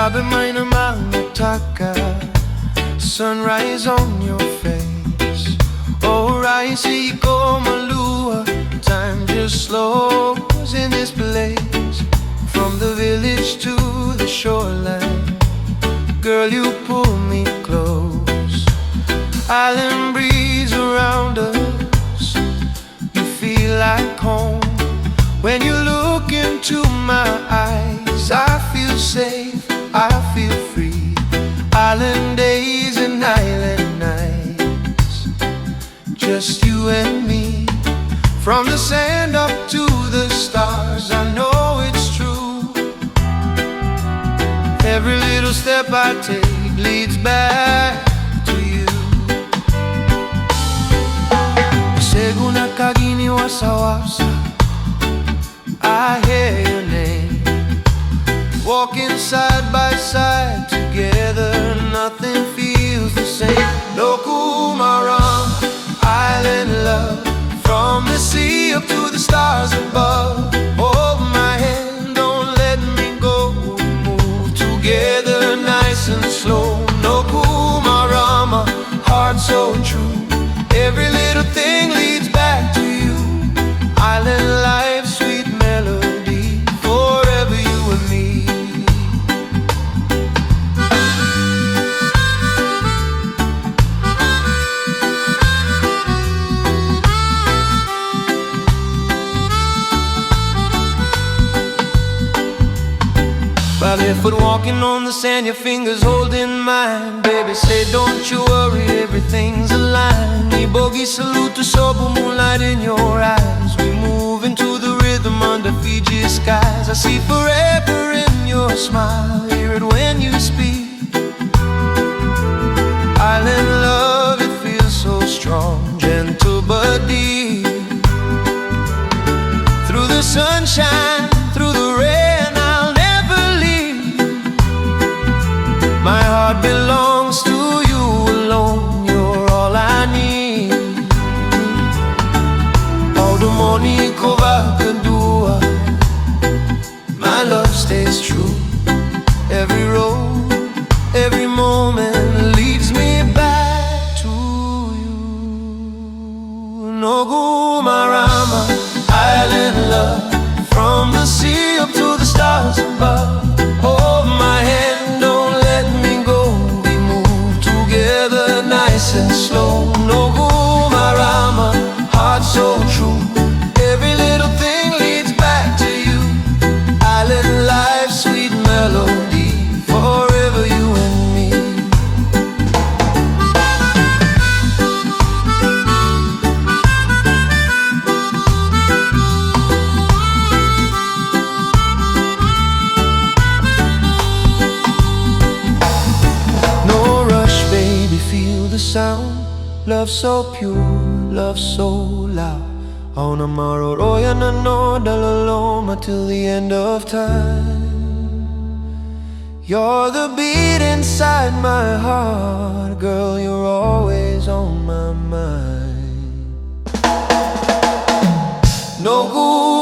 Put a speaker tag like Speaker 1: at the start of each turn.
Speaker 1: Grabe may namamutaka, sunrise on your face. Oh, Raisi ko malua, time just slows in this place. From the village to the shoreline, girl, you pull me close. Island breeze around us, you feel like home. When you look into my eyes, I feel safe, I feel free. Island days and island nights, just you and me. From the sand up to the stars, I know it's true. Every little step I take leads back to you. Seguna kagini wasawasa, I hear your name. Walking side by side together, nothing feels the same. Noqu Marama, island love, from the sea up to the stars above. Hold my hand, don't let me go. Move together nice and slow. Noqu Marama, heart so true. Every little thing leads back to you. Island life, sweet melody, forever you and me. Barefoot walking on the sand, your fingers holding mine. Baby, say don't you worry, everything's aligned. Me bogey salute to sober moonlight in your eyes. We move into the rhythm under Fiji skies. I see forever in your smile, hear it when you speak. Island love, it feels so strong, gentle but deep. Through the sunshine, through the rain, I'll never leave. My heart belongs to you alone, you're all I need. All the morning kovakadua, my love stays true. Every road, every moment leads me back to you. Noqu Marama, island love, from the sea up to the stars above. Hold my hand, don't let me go. We move together nice and slow. Noqu Marama, heart so true. Every little thing leads back to you. Island life, sweet melody, forever you and me. No rush, baby, feel the sound. Love so pure, love so loud. Ona maroroya na no dalaloma till the end of time. You're the beat inside my heart, girl, you're always on my mind. Noqu